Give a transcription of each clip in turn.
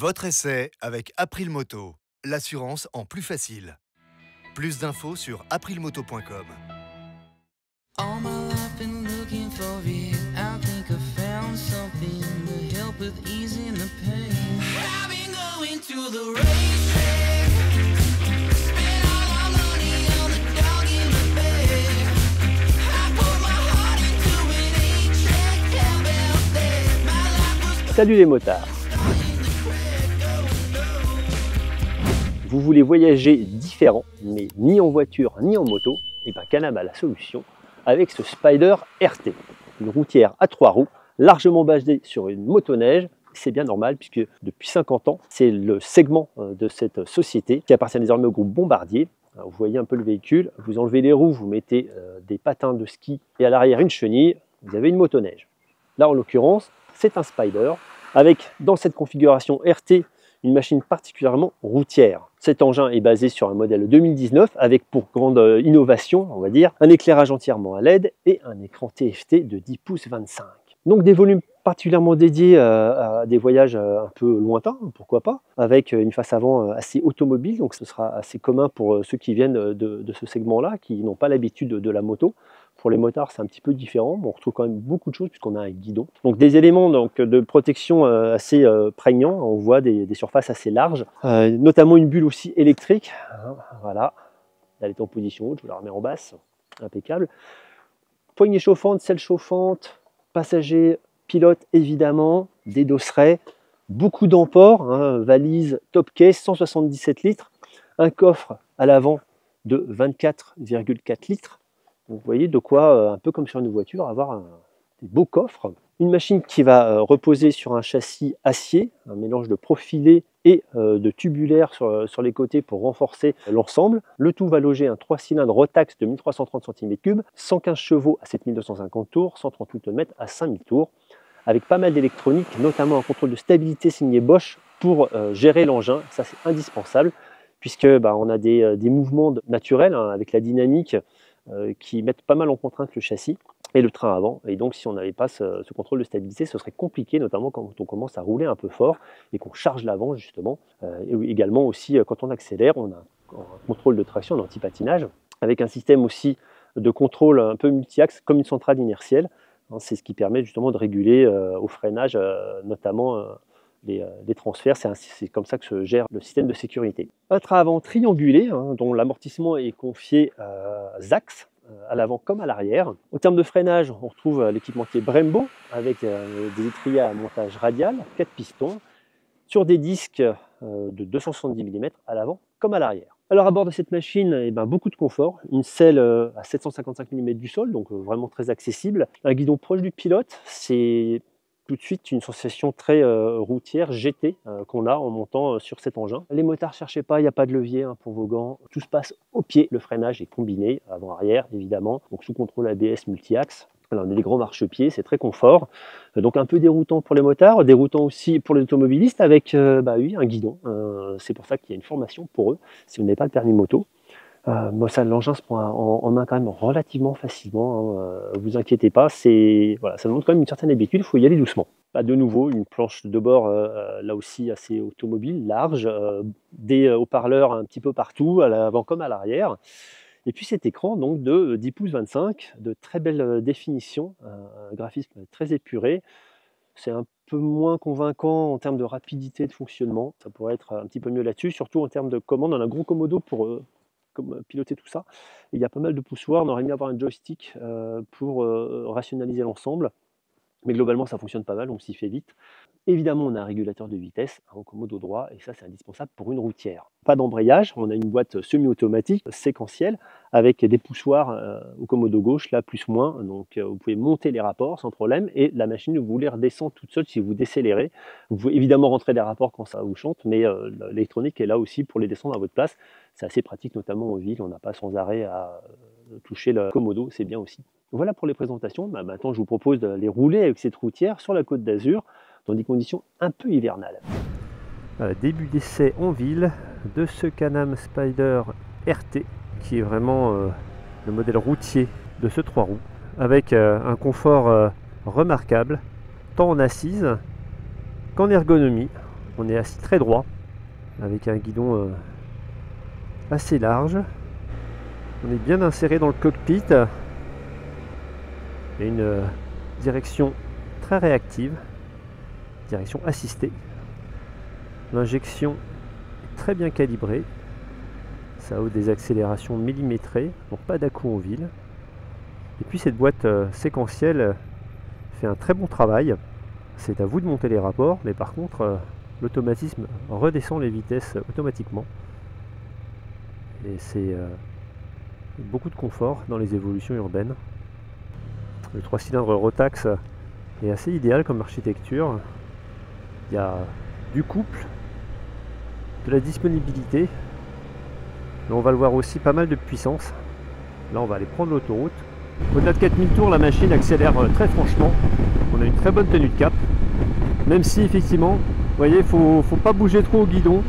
Votre essai avec April Moto, l'assurance en plus facile. Plus d'infos sur aprilmoto.com. All my life been looking for it. I think I found something to help with easing the pain. I've been going to the racetrack, spent all my money on the dog in the bed. I put my heart into an 8-track, how about that? My life was Salut les motards! Vous voulez voyager différent, mais ni en voiture ni en moto, et bien Can-Am a la solution avec ce Spyder RT, une routière à 3 roues, largement basée sur une motoneige. C'est bien normal puisque depuis 50 ans, c'est le segment de cette société qui appartient désormais au groupe Bombardier. Alors, vous voyez un peu le véhicule, vous enlevez les roues, vous mettez des patins de ski et à l'arrière une chenille, vous avez une motoneige. Là en l'occurrence, c'est un Spyder avec dans cette configuration RT une machine particulièrement routière. Cet engin est basé sur un modèle 2019 avec pour grande innovation, on va dire, un éclairage entièrement à LED et un écran TFT de 10 pouces 25. Donc des volumes particulièrement dédiés à des voyages un peu lointains, pourquoi pas, avec une face avant assez automobile, donc ce sera assez commun pour ceux qui viennent de ce segment-là, qui n'ont pas l'habitude de la moto. Pour les motards, c'est un petit peu différent, mais on retrouve quand même beaucoup de choses puisqu'on a un guidon. Donc des éléments de protection assez prégnants, on voit des surfaces assez larges, notamment une bulle aussi électrique. Voilà, elle est en position haute, je vous la remets en basse, impeccable. Poignée chauffante, selle chauffante, passager, pilote évidemment, des dosseraits, beaucoup d'emport, valise top case, 177 litres, un coffre à l'avant de 24,4 litres. Vous voyez de quoi, un peu comme sur une voiture, avoir des beaux coffres. Une machine qui va reposer sur un châssis acier, un mélange de profilé et de tubulaire sur les côtés pour renforcer l'ensemble. Le tout va loger un 3 cylindres Rotax de 1330 cm3, 115 chevaux à 7250 tours, 138 Nm à 5000 tours, avec pas mal d'électronique, notamment un contrôle de stabilité signé Bosch pour gérer l'engin. Ça c'est indispensable puisque on a des mouvements naturels avec la dynamique qui mettent pas mal en contrainte le châssis et le train avant, et donc si on n'avait pas ce contrôle de stabilité, ce serait compliqué, notamment quand on commence à rouler un peu fort et qu'on charge l'avant justement, et également aussi quand on accélère, on a un contrôle de traction, un anti-patinage, avec un système aussi de contrôle un peu multi-axe comme une centrale inertielle. C'est ce qui permet justement de réguler au freinage notamment les transferts. C'est comme ça que se gère le système de sécurité. Un train avant triangulé, dont l'amortissement est confié à Zax, à l'avant comme à l'arrière. En termes de freinage, on retrouve l'équipementier Brembo avec des étriers à montage radial, 4 pistons, sur des disques de 270 mm à l'avant comme à l'arrière. Alors à bord de cette machine, beaucoup de confort, une selle à 755 mm du sol, donc vraiment très accessible, un guidon proche du pilote, c'est tout de suite une sensation très routière, GT qu'on a en montant sur cet engin. Les motards, cherchez pas, il n'y a pas de levier pour vos gants, tout se passe au pied. Le freinage est combiné, avant-arrière évidemment, donc sous contrôle ABS multi-axe. Alors, on a des grands marchepieds, c'est très confort, donc un peu déroutant pour les motards, déroutant aussi pour les automobilistes avec oui, un guidon. C'est pour ça qu'il y a une formation pour eux si vous n'avez pas le permis moto. L'engin se prend en main quand même relativement facilement, vous inquiétez pas, ça demande quand même une certaine habitude, il faut y aller doucement. De nouveau, une planche de bord là aussi assez automobile, large, des haut-parleurs un petit peu partout, à l'avant comme à l'arrière. Et puis cet écran donc de 10 pouces 25, de très belle définition, un graphisme très épuré. C'est un peu moins convaincant en termes de rapidité de fonctionnement, ça pourrait être un petit peu mieux là-dessus, surtout en termes de commande. On a un gros commodo pour piloter tout ça. Et il y a pas mal de poussoirs, on aurait aimé avoir un joystick pour rationaliser l'ensemble. Mais globalement, ça fonctionne pas mal, on s'y fait vite. Évidemment, on a un régulateur de vitesse, un commodo droit, et ça, c'est indispensable pour une routière. Pas d'embrayage, on a une boîte semi-automatique, séquentielle, avec des poussoirs au commodo gauche, là, plus moins. Donc, vous pouvez monter les rapports sans problème, et la machine, vous les redescend toute seule si vous décélérez. Vous pouvez évidemment rentrer les rapports quand ça vous chante, mais l'électronique est là aussi pour les descendre à votre place. C'est assez pratique, notamment en ville, on n'a pas sans arrêt à toucher le commodo, c'est bien aussi. Voilà pour les présentations. Maintenant, je vous propose de les rouler avec cette routière sur la Côte d'Azur dans des conditions un peu hivernales. Début d'essai en ville de ce Can-Am Spyder RT qui est vraiment le modèle routier de ce 3 roues avec un confort remarquable tant en assise qu'en ergonomie. On est assis très droit, avec un guidon assez large. On est bien inséré dans le cockpit. Et une direction très réactive, direction assistée. L'injection est très bien calibrée. Ça a des accélérations millimétrées, donc pas d'à-coups en ville. Et puis cette boîte séquentielle fait un très bon travail. C'est à vous de monter les rapports, mais par contre l'automatisme redescend les vitesses automatiquement. Et c'est beaucoup de confort dans les évolutions urbaines. Le 3 cylindres Rotax est assez idéal comme architecture. Il y a du couple, de la disponibilité. Là, on va le voir aussi, pas mal de puissance. Là, on va aller prendre l'autoroute. Au-delà de 4000 tours, la machine accélère très franchement. On a une très bonne tenue de cap. Même si, effectivement, vous voyez, il ne faut pas bouger trop au guidon.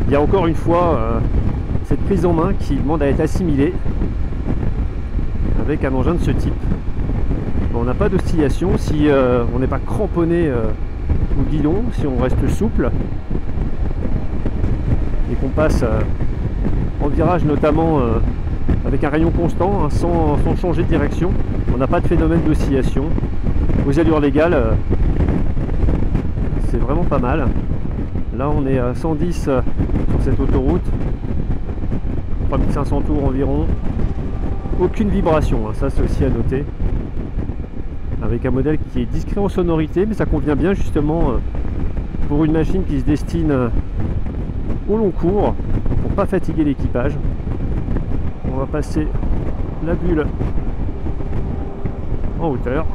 Il y a encore une fois cette prise en main qui demande à être assimilée avec un engin de ce type. On n'a pas d'oscillation si on n'est pas cramponné au guidon, si on reste souple et qu'on passe en virage notamment avec un rayon constant, hein, sans changer de direction. On n'a pas de phénomène d'oscillation. Aux allures légales, c'est vraiment pas mal. Là on est à 110 sur cette autoroute, 3500 tours environ. Aucune vibration, hein, ça c'est aussi à noter. Avec un modèle qui est discret en sonorité, mais ça convient bien justement pour une machine qui se destine au long cours, pour pas fatiguer l'équipage. On va passer la bulle en hauteur.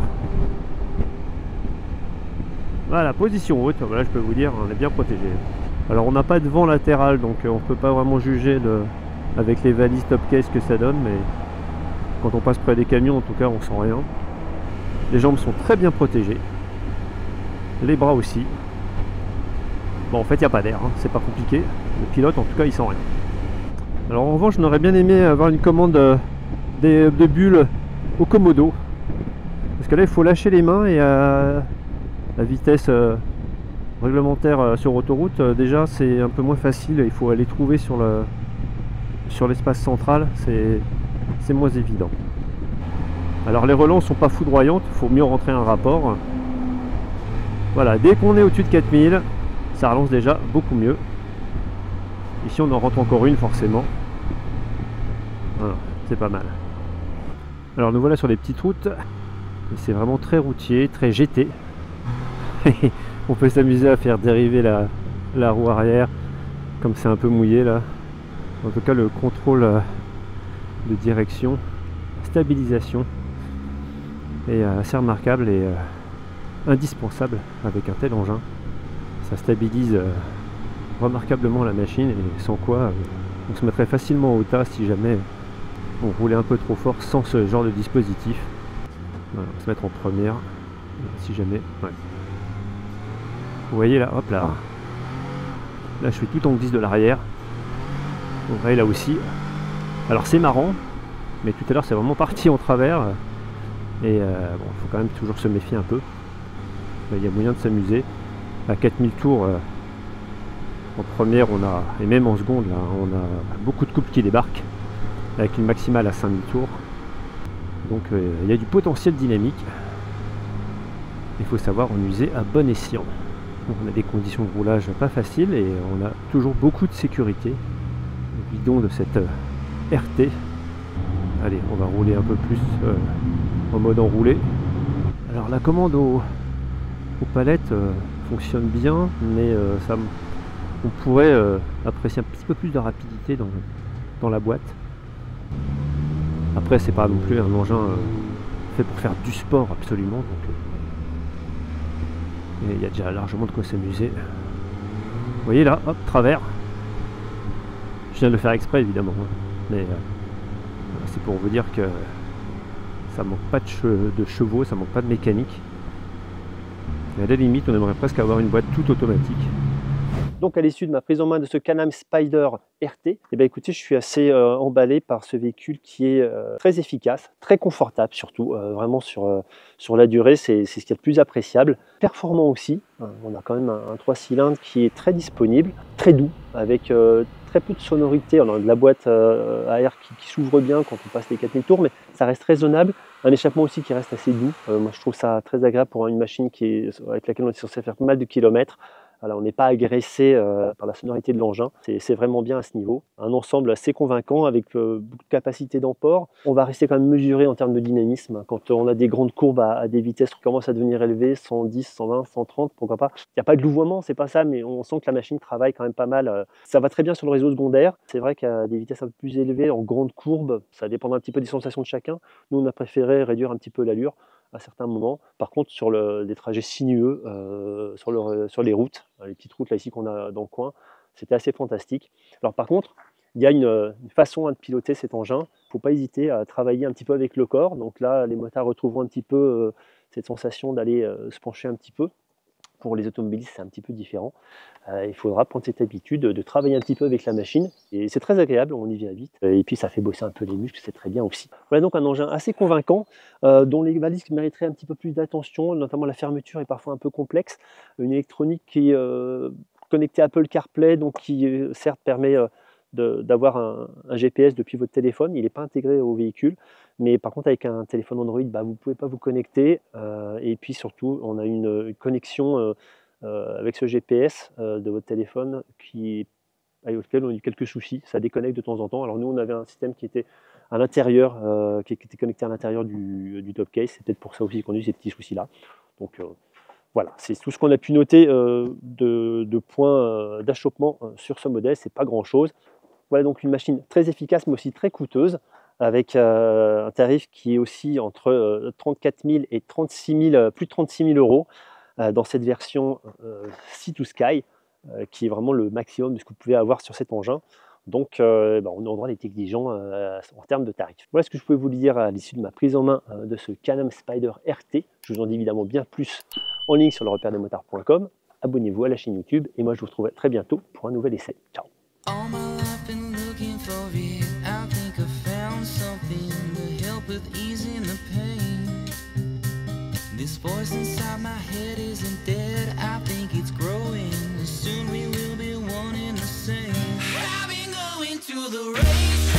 Voilà, position haute, voilà, je peux vous dire, on est bien protégé. Alors on n'a pas de vent latéral, donc on peut pas vraiment juger avec les valises top case que ça donne, mais quand on passe près des camions, en tout cas, on sent rien. Les jambes sont très bien protégées, les bras aussi. Bon, en fait il n'y a pas d'air, hein, c'est pas compliqué. Le pilote en tout cas il sent rien. Alors en revanche, j'aurais bien aimé avoir une commande de bulles au Komodo, parce que là il faut lâcher les mains et à la vitesse réglementaire sur autoroute, déjà c'est un peu moins facile. Il faut aller trouver sur l'espace central, c'est moins évident. Alors les relents sont pas foudroyantes, il faut mieux rentrer un rapport. Voilà, dès qu'on est au-dessus de 4000, ça relance déjà beaucoup mieux. Ici on en rentre encore une forcément. Voilà, c'est pas mal. Alors nous voilà sur les petites routes. C'est vraiment très routier, très GT. On peut s'amuser à faire dériver la roue arrière, comme c'est un peu mouillé là. En tout cas le contrôle de direction, stabilisation est assez remarquable et indispensable avec un tel engin. Ça stabilise remarquablement la machine, et sans quoi on se mettrait facilement au tas si jamais on roulait un peu trop fort sans ce genre de dispositif. Voilà, on va se mettre en première si jamais. Ouais. Vous voyez là, hop là. Là je suis tout en glisse de l'arrière. Vous voyez là aussi. Alors c'est marrant, mais tout à l'heure c'est vraiment parti en travers. Et bon, il faut quand même toujours se méfier un peu. Il y a moyen de s'amuser. À 4000 tours en première, on a, et même en seconde, là, on a beaucoup de couples qui débarquent avec une maximale à 5000 tours. Donc il y a du potentiel dynamique. Il faut savoir en user à bon escient. Donc, on a des conditions de roulage pas faciles et on a toujours beaucoup de sécurité. Le guidon de cette RT. Allez, on va rouler un peu plus en mode enroulé. Alors la commande aux palettes fonctionne bien, mais on pourrait apprécier un petit peu plus de rapidité dans la boîte. Après c'est pas non plus un engin fait pour faire du sport absolument, donc il y a déjà largement de quoi s'amuser. Vous voyez là, hop, travers. Je viens de le faire exprès évidemment, hein, mais c'est pour vous dire que ça manque pas de chevaux, ça manque pas de mécanique. Et à la limite, on aimerait presque avoir une boîte toute automatique. Donc à l'issue de ma prise en main de ce Can-Am Spyder RT, eh bien, écoutez, je suis assez emballé par ce véhicule qui est très efficace, très confortable surtout, vraiment sur la durée, c'est ce qui est le plus appréciable. Performant aussi, on a quand même un 3 cylindres qui est très disponible, très doux, avec très peu de sonorité. On a de la boîte à air qui s'ouvre bien quand on passe les 4000 tours, mais ça reste raisonnable. Un échappement aussi qui reste assez doux. Moi je trouve ça très agréable pour une machine avec laquelle on est censé faire pas mal de kilomètres. Voilà, on n'est pas agressé par la sonorité de l'engin, c'est vraiment bien à ce niveau. Un ensemble assez convaincant avec beaucoup de capacité d'emport. On va rester quand même mesuré en termes de dynamisme. Quand on a des grandes courbes à des vitesses qui commencent à devenir élevées, 110, 120, 130, pourquoi pas. Il n'y a pas de louvoiement, c'est pas ça, mais on sent que la machine travaille quand même pas mal. Ça va très bien sur le réseau secondaire. C'est vrai qu'à des vitesses un peu plus élevées, en grandes courbes, ça dépend un petit peu des sensations de chacun. Nous, on a préféré réduire un petit peu l'allure à certains moments. Par contre, sur des trajets sinueux, sur les routes, les petites routes là ici qu'on a dans le coin, c'était assez fantastique. Alors par contre, il y a une façon de piloter cet engin. Il ne faut pas hésiter à travailler un petit peu avec le corps. Donc là, les motards retrouveront un petit peu cette sensation d'aller se pencher un petit peu. Pour les automobilistes, c'est un petit peu différent. Il faudra prendre cette habitude de travailler un petit peu avec la machine. Et c'est très agréable, on y vient vite. Et puis ça fait bosser un peu les muscles, c'est très bien aussi. Voilà donc un engin assez convaincant, dont les valises mériteraient un petit peu plus d'attention, notamment la fermeture est parfois un peu complexe. Une électronique qui est connectée à Apple CarPlay, donc qui certes permet d'avoir un GPS depuis votre téléphone. Il n'est pas intégré au véhicule, mais par contre avec un téléphone Android, vous ne pouvez pas vous connecter. Et puis surtout, on a une connexion avec ce GPS de votre téléphone avec lequel on a eu quelques soucis. Ça déconnecte de temps en temps. Alors nous, on avait un système qui était à l'intérieur, qui était connecté à l'intérieur du top case. C'est peut-être pour ça aussi qu'on a eu ces petits soucis-là. Donc voilà, c'est tout ce qu'on a pu noter de points d'achoppement sur ce modèle. C'est pas grand-chose. Voilà donc une machine très efficace, mais aussi très coûteuse, avec un tarif qui est aussi entre 34 000 et 36 000, plus de 36 000 euros dans cette version Sea to Sky, qui est vraiment le maximum de ce que vous pouvez avoir sur cet engin. Donc on aura les exigeants en termes de tarifs. Voilà ce que je pouvais vous dire à l'issue de ma prise en main de ce Can-Am Spyder RT. Je vous en dis évidemment bien plus en ligne sur lerepaire-des-motards.com. Abonnez-vous à la chaîne YouTube et moi je vous retrouverai très bientôt pour un nouvel essai. Ciao. All my life been looking for it. I think I found something to help with easing the pain. This voice inside my head isn't dead. I think it's growing. Soon we will be one and the same. I've been going to the race.